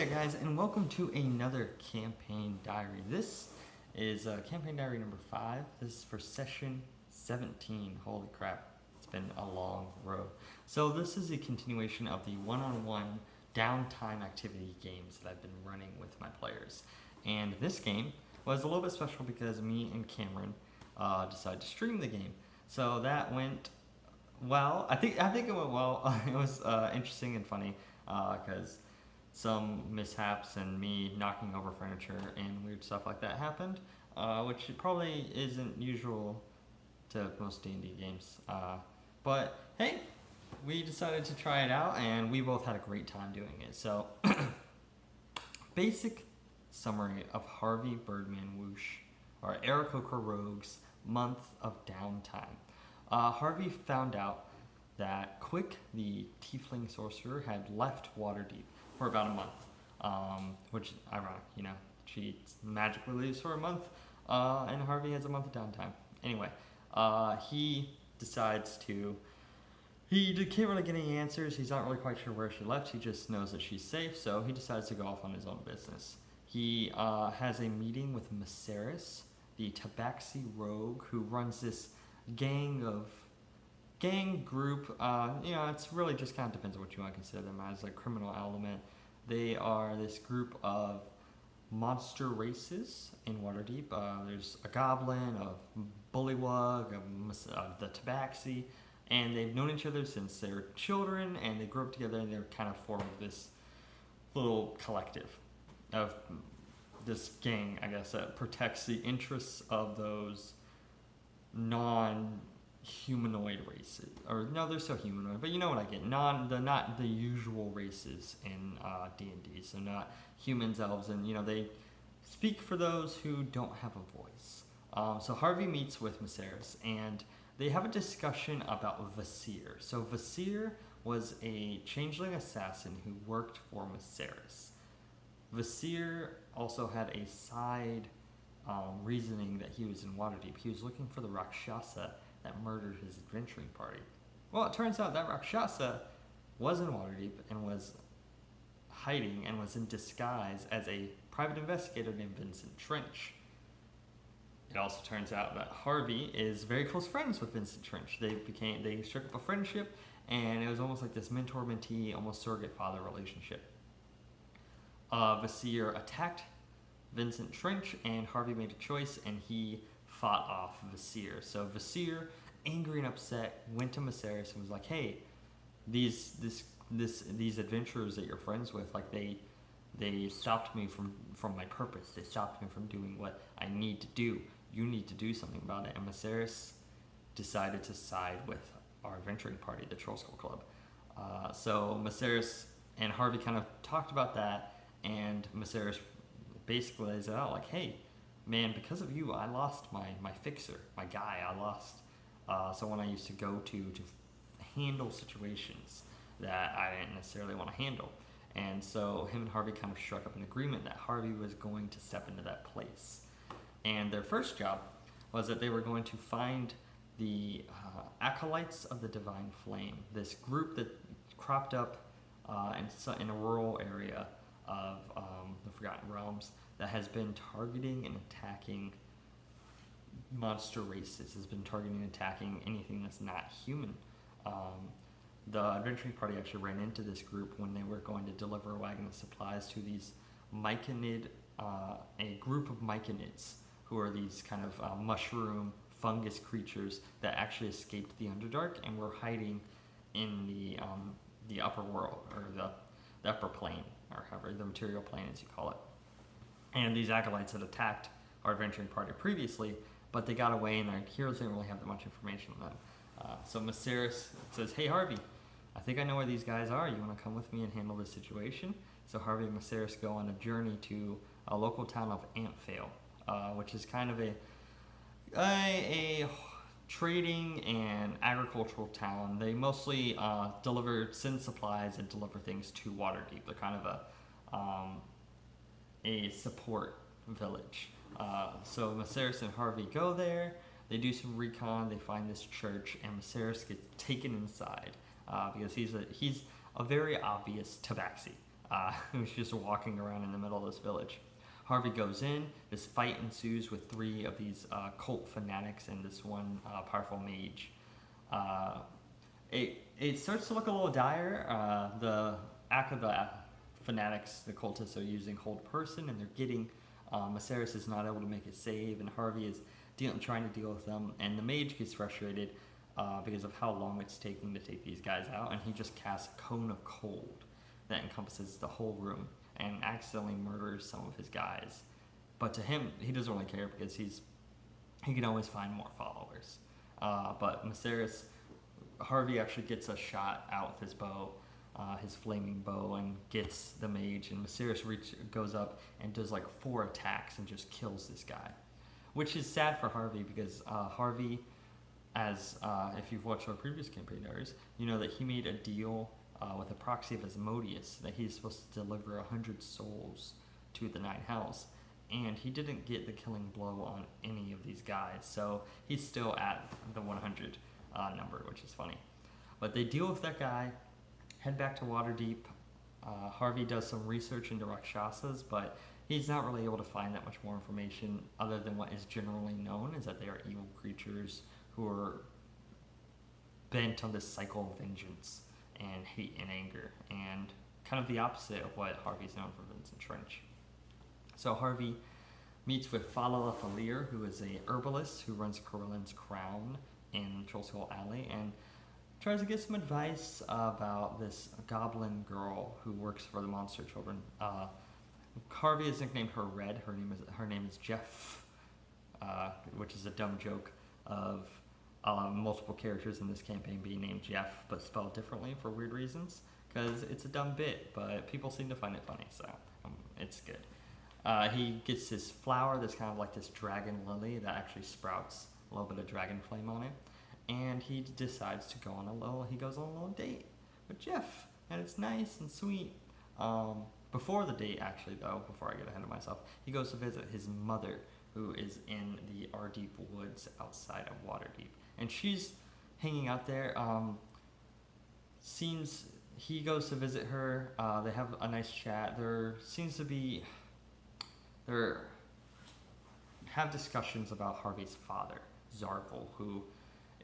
there guys, and welcome to another campaign diary. This is campaign diary number 5. This is for session 17. Holy crap, it's been a long road. So this is a continuation of the one-on-one downtime activity games that I've been running with my players. And this game was a little bit special because me and Cameron decided to stream the game. So that went well. I think it went well. It was interesting and funny because some mishaps and me knocking over furniture and weird stuff like that happened, which probably isn't usual to most D&D games. But hey, we decided to try it out and we both had a great time doing it. So, basic summary of Harvey Birdman Whoosh, or Aarakocra Rogue's month of downtime. Harvey found out that Quick, the tiefling sorcerer, had left Waterdeep for about a month, which is ironic, you know. She magically leaves for a month, and Harvey has a month of downtime. Anyway, he decides to. He can't really get any answers. He's not really quite sure where she left. He just knows that she's safe, so he decides to go off on his own business. He has a meeting with Maceris, the Tabaxi rogue, who runs this gang group. It's really just kind of depends on what you want to consider them as, a criminal element. They are this group of monster races in Waterdeep. There's a goblin, a bullywug, the Tabaxi, and they've known each other since they were children, and they grew up together, and they're kind of formed this little collective of this gang, I guess, that protects the interests of those non-humanoid races. Or no, they're still humanoid, but you know what I get. Not the usual races in D&D. So not humans, elves, and they speak for those who don't have a voice. So Harvey meets with Maceris, and they have a discussion about Vasir. So Vasir was a changeling assassin who worked for Maceris. Vasir also had a side reasoning that he was in Waterdeep. He was looking for the Rakshasa that murdered his adventuring party. Well, it turns out that Rakshasa was in Waterdeep and was hiding and was in disguise as a private investigator named Vincent Trench. It also turns out that Harvey is very close friends with Vincent Trench. They struck up a friendship, and it was almost like this mentor-mentee, almost surrogate father relationship. Vasir attacked Vincent Trench, and Harvey made a choice, and he fought off Vasir. So Vasir, angry and upset, went to Maceris and was like, "Hey, these adventurers that you're friends with, like they stopped me from my purpose. They stopped me from doing what I need to do. You need to do something about it." And Maceris decided to side with our adventuring party, the Trollskull Club. So Maceris and Harvey kind of talked about that, and Maceris basically lays it out like, "Hey, man, because of you, I lost my fixer, my guy. I lost someone I used to go to handle situations that I didn't necessarily want to handle." And so him and Harvey kind of struck up an agreement that Harvey was going to step into that place. And their first job was that they were going to find the Acolytes of the Divine Flame, this group that cropped up in a rural area of the Forgotten Realms that has been targeting and attacking monster races, has been targeting and attacking anything that's not human. The adventuring party actually ran into this group when they were going to deliver a wagon of supplies to these myconid, a group of myconids, who are these kind of mushroom fungus creatures that actually escaped the Underdark and were hiding in the upper world, or the upper plane, or however, the material plane as you call it. And these acolytes had attacked our adventuring party previously, but they got away, and their heroes didn't really have that much information on them. So Maceris says, "Hey Harvey, I think I know where these guys are. You want to come with me and handle this situation?" So Harvey and Maceris go on a journey to a local town of Antvale, which is kind of a trading and agricultural town. They mostly send supplies and deliver things to Waterdeep. They're kind of a support village. So Maceris and Harvey go there. They do some recon. They find this church, and Maceris gets taken inside because he's a very obvious Tabaxi. who's just walking around in the middle of this village. Harvey goes in. This fight ensues with three of these cult fanatics and this one powerful mage. Uh, it starts to look a little dire. The fanatics, the cultists, are using hold person, and they're getting. Maceres is not able to make a save, and Harvey is trying to deal with them. And the mage gets frustrated because of how long it's taking to take these guys out, and he just casts a cone of cold that encompasses the whole room and accidentally murders some of his guys. But to him, he doesn't really care because he can always find more followers. But Maceres, Harvey actually gets a shot out with his bow, his flaming bow, and gets the mage. And Maceres goes up and does like 4 attacks and just kills this guy, which is sad for Harvey because Harvey, as if you've watched our previous campaign diaries, you know that he made a deal with a proxy of Asmodeus that he's supposed to deliver 100 souls to the Nine Hells, and he didn't get the killing blow on any of these guys, so he's still at the 100 number, which is funny. But they deal with that guy, head back to Waterdeep. Harvey does some research into Rakshasas, but he's not really able to find that much more information other than what is generally known is that they are evil creatures who are bent on this cycle of vengeance and hate and anger, and kind of the opposite of what Harvey's known for Vincent Trench. So Harvey meets with Fala Falir, who is a herbalist who runs Corellin's Crown in Trollskull Alley, and tries to get some advice about this goblin girl who works for the Monster Children. Harvey has nicknamed her Red. Her name is Jeff, which is a dumb joke of multiple characters in this campaign being named Jeff, but spelled differently for weird reasons, because it's a dumb bit, but people seem to find it funny, so it's good. He gets this flower that's kind of like this dragon lily that actually sprouts a little bit of dragon flame on it, and he decides to go on a little date with Jeff, and it's nice and sweet. Before the date, actually, though, before I get ahead of myself, he goes to visit his mother, who is in the Ardeep Woods outside of Waterdeep. And she's hanging out there. He goes to visit her. They have a nice chat. Have discussions about Harvey's father, Zarval, who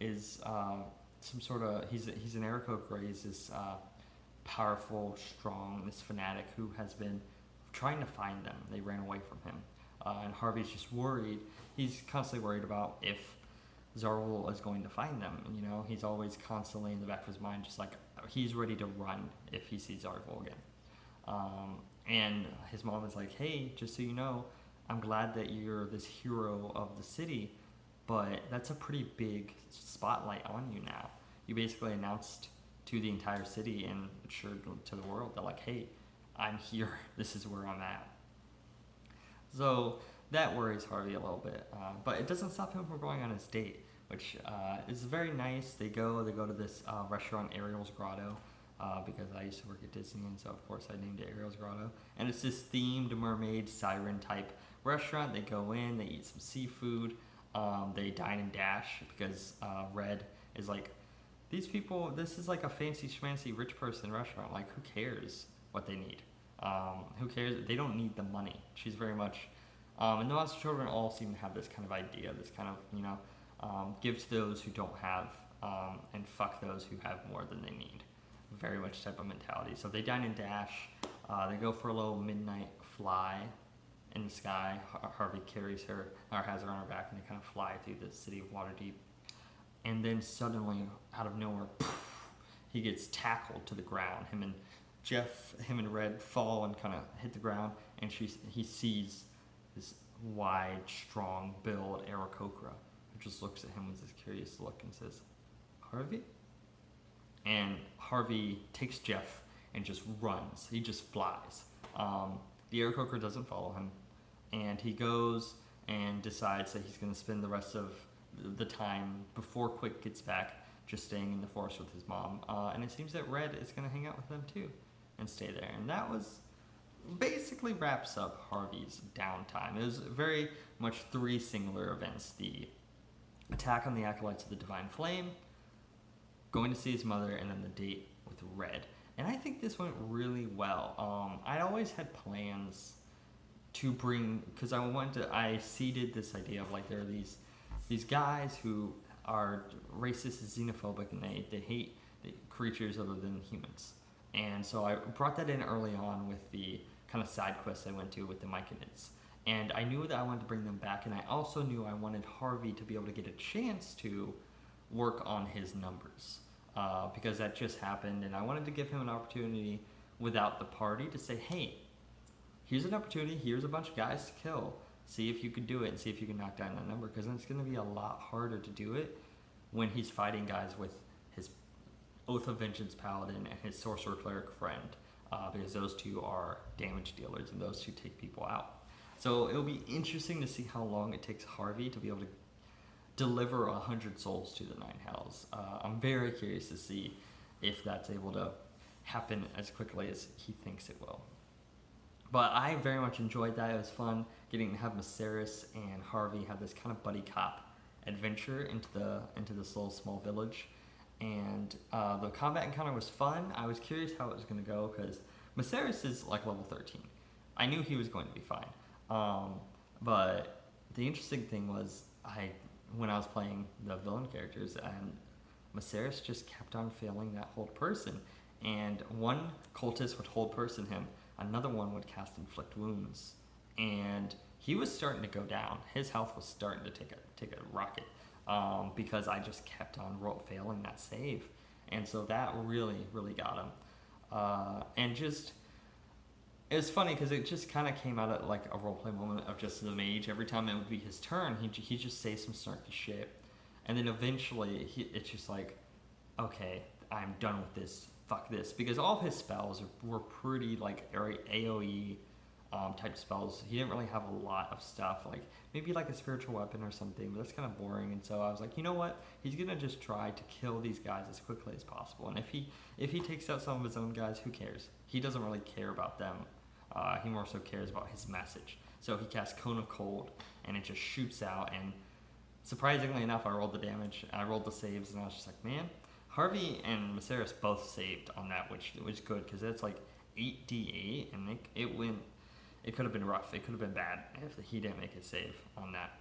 is he's an Aarakocra. He's this powerful, strong, this fanatic who has been trying to find them. They ran away from him. And Harvey's just worried. He's constantly worried about if Zarval is going to find them. And, he's always constantly in the back of his mind, just like he's ready to run if he sees Zarval again. And his mom is like, hey, just so you know, I'm glad that you're this hero of the city, but that's a pretty big spotlight on you now. You basically announced to the entire city and assured to the world that, like, hey, I'm here. This is where I'm at. So that worries Harvey a little bit, but it doesn't stop him from going on his date, which is very nice. They go to this restaurant, Ariel's Grotto, because I used to work at Disney, and so of course I named it Ariel's Grotto. And it's this themed mermaid siren type restaurant. They go in, they eat some seafood, they dine and dash because Red is like, these people, this is like a fancy schmancy rich person restaurant. Like, who cares what they need? Who cares? They don't need the money. She's very much, and the Monster Children all seem to have this kind of idea, this kind of, give to those who don't have, and fuck those who have more than they need. Very much type of mentality. So they dine and dash. They go for a little midnight fly in the sky. Harvey carries her, or has her on her back, and they kind of fly through the city of Waterdeep. And then suddenly, out of nowhere, he gets tackled to the ground. Him and Red fall and kind of hit the ground, and he sees this wide, strong-built Aarakocra, who just looks at him with this curious look and says, Harvey? And Harvey takes Jeff and just runs. He just flies. The Aarakocra doesn't follow him, and he goes and decides that he's going to spend the rest of the time before Quick gets back just staying in the forest with his mom. And it seems that Red is going to hang out with them too and stay there. And that was basically wraps up Harvey's downtime. It was very much 3 singular events: the attack on the Acolytes of the Divine Flame, going to see his mother, and then the date with Red. and I think this went really well. I always had plans to bring, because I seeded this idea of like there are these guys who are racist and xenophobic, and they hate the creatures other than humans. And so I brought that in early on with the kind of side quests I went to with the Myconids. And I knew that I wanted to bring them back, and I also knew I wanted Harvey to be able to get a chance to work on his numbers. Because that just happened, and I wanted to give him an opportunity without the party to say, hey, here's an opportunity, here's a bunch of guys to kill. See if you could do it, and see if you can knock down that number, because then it's going to be a lot harder to do it when he's fighting guys with his Oath of Vengeance Paladin and his Sorcerer Cleric friend, because those two are damage dealers, and those two take people out. So it'll be interesting to see how long it takes Harvey to be able to deliver 100 souls to the Nine Hells. I'm very curious to see if that's able to happen as quickly as he thinks it will. But I very much enjoyed that. It was fun getting to have Maceris and Harvey have this kind of buddy cop adventure into this little small village. And the combat encounter was fun. I was curious how it was going to go because Maceris is like level 13. I knew he was going to be fine. But the interesting thing was when I was playing the villain characters, and Maceris just kept on failing that hold person. And one cultist would hold person him, another one would cast inflict wounds, and he was starting to go down. His health was starting to take a rocket because I just kept on failing that save, and so that really got him. And just it was funny because it just kind of came out at like a roleplay moment of just the mage. Every time it would be his turn, he just say some snarky shit, and then eventually it's just like, okay, I'm done with this. Fuck this, because all of his spells were pretty like AoE type spells. He didn't really have a lot of stuff, like maybe like a spiritual weapon or something, but that's kind of boring. And so I was like, you know what? He's gonna just try to kill these guys as quickly as possible. And if he takes out some of his own guys, who cares? He doesn't really care about them. He more so cares about his message. So he casts Cone of Cold, and it just shoots out. And surprisingly enough, I rolled the damage, I rolled the saves, and I was just like, man. Harvey and Maceris both saved on that, which was good because that's like 8d8, and it could have been rough. It could have been bad if he didn't make a save on that.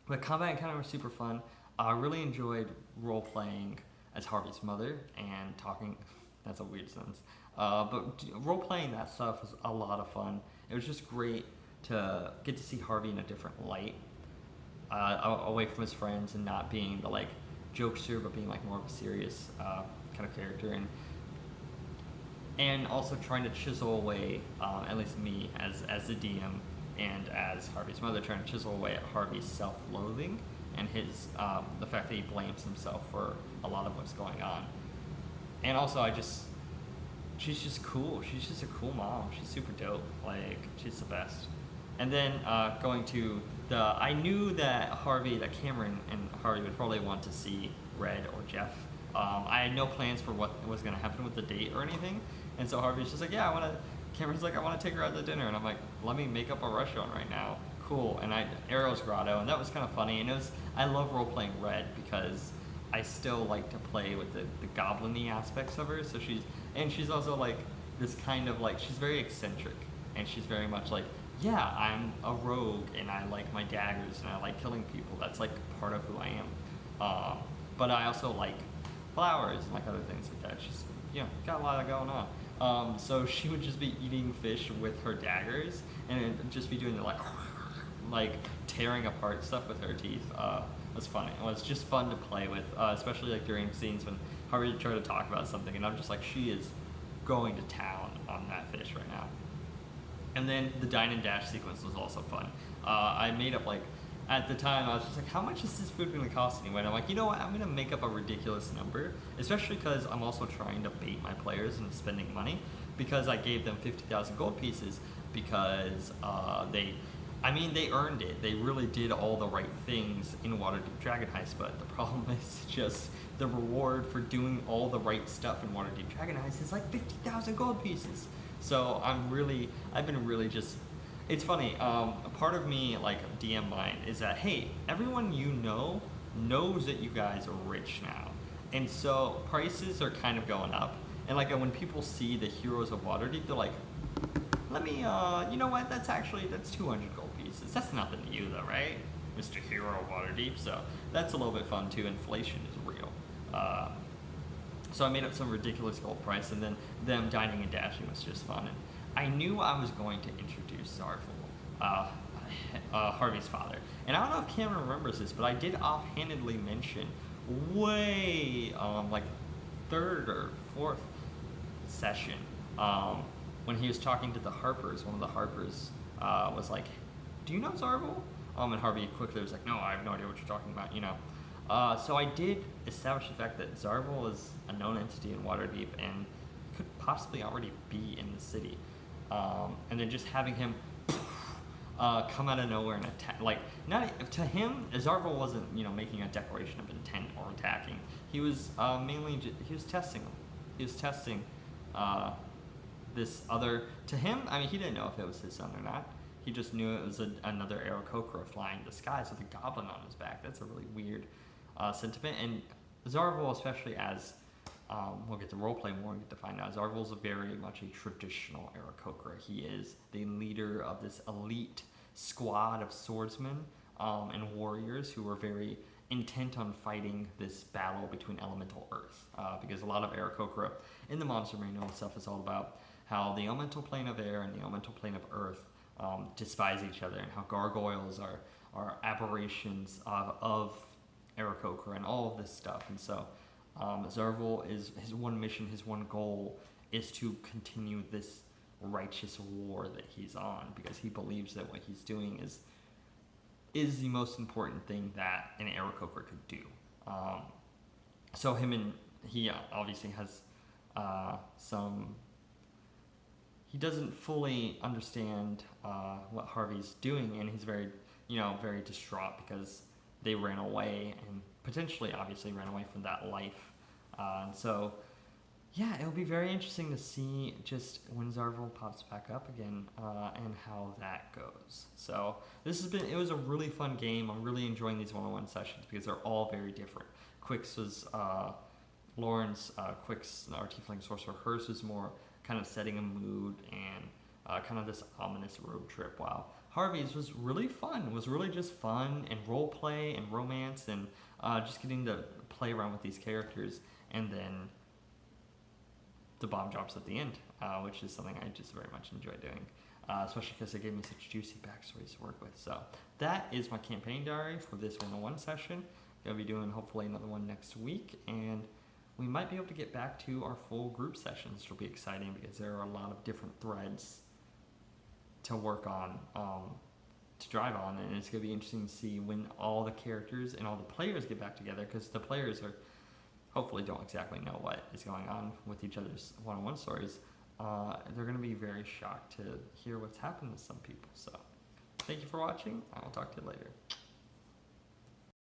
But combat encounter was super fun. I really enjoyed role playing as Harvey's mother and talking. That's a weird sentence. But role playing that stuff was a lot of fun. It was just great to get to see Harvey in a different light, away from his friends and not being the like jokester, but being like more of a serious kind of character, and also trying to chisel away, at least me as the DM and as Harvey's mother, trying to chisel away at Harvey's self-loathing and his the fact that he blames himself for a lot of what's going on. And also she's just cool. She's just a cool mom. She's super dope. Like, she's the best. And then going to I knew that Cameron and Harvey would probably want to see Red or Jeff. I had no plans for what was going to happen with the date or anything. And so Harvey's just like, Cameron's like, I want to take her out to dinner. And I'm like, let me make up a restaurant right now. Cool. And Arrow's Grotto, and that was kind of funny. And I love role-playing Red because I still like to play with the goblin-y aspects of her. So she's also like this kind of like, she's very eccentric. And she's very much like, yeah, I'm a rogue and I like my daggers and I like killing people. That's like part of who I am. But I also like flowers and like other things like that. She's got a lot of going on. So she would just be eating fish with her daggers and just be doing the like tearing apart stuff with her teeth. It was funny. It was just fun to play with, especially like during scenes when Harvey tried to talk about something and I'm just like, she is going to town on that fish right now. And then the dine and dash sequence was also fun. I made up at the time I was just like, how much is this food going to cost anyway? And I'm like, you know what? I'm going to make up a ridiculous number, especially because I'm also trying to bait my players into spending money, because I gave them 50,000 gold pieces because they earned it. They really did all the right things in Waterdeep Dragon Heist, but the problem is just the reward for doing all the right stuff in Waterdeep Dragon Heist is like 50,000 gold pieces. So I've been really just, it's funny, a part of me, like DM mind, is that, hey, everyone knows that you guys are rich now. And so prices are kind of going up. And like when people see the Heroes of Waterdeep, they're like, let me, you know what? That's 200 gold pieces. That's nothing to you though, right, Mr. Hero of Waterdeep? So that's a little bit fun too. Inflation is real. So I made up some ridiculous gold price, and then them dining and dashing was just fun. And I knew I was going to introduce Zarful, Harvey's father. And I don't know if Cameron remembers this, but I did offhandedly mention way, like third or fourth session, when he was talking to the Harpers. One of the Harpers was like, "Do you know Zarful?" And Harvey quickly was like, "No, I have no idea what you're talking about," you know. So I did establish the fact that Zarful is a known entity in Waterdeep and could possibly already be in the city. And then just having him come out of nowhere and attack, like, not to him, Zarful wasn't, you know, making a declaration of intent or attacking. He was mainly he was testing them. He was testing this other. To him, I mean, he didn't know if it was his son or not. He just knew it was another Aarakocra flying in the sky with a goblin on his back. That's a really weird sentiment. And Zarful, especially as we'll get to roleplay more and get to find out, Zarful's very much a traditional Aarakocra. He is the leader of this elite squad of swordsmen and warriors who are very intent on fighting this battle between elemental earth. Because a lot of Aarakocra in the Monster Manual and stuff is all about how the elemental plane of air and the elemental plane of earth despise each other, and how gargoyles are aberrations of Aarakocra and all of this stuff. And so Zarful is his one mission, his one goal is to continue this righteous war that he's on, because he believes that what he's doing is the most important thing that an Aarakocra could do. So he obviously has some. He doesn't fully understand what Harvey's doing, and he's very distraught because they ran away and potentially, obviously, ran away from that life. And so, yeah, it'll be very interesting to see just when Zarful pops back up again and how that goes. So it was a really fun game. I'm really enjoying these one-on-one sessions because they're all very different. Quick's was Lauren's, Quick's, our Tiefling Sorcerer, hers was more kind of setting a mood and kind of this ominous road trip, while Harvey's was really fun. It was really just fun and role play and romance and just getting to play around with these characters, and then the bomb drops at the end, which is something I just very much enjoy doing, especially because they gave me such juicy backstories to work with. So that is my campaign diary for this 101 session. I'll be doing hopefully another one next week, and we might be able to get back to our full group sessions, which will be exciting because there are a lot of different threads to work on, to drive on, and it's going to be interesting to see when all the characters and all the players get back together, because the players hopefully don't exactly know what is going on with each other's one-on-one stories. They're going to be very shocked to hear what's happened to some people. So thank you for watching. I will talk to you later.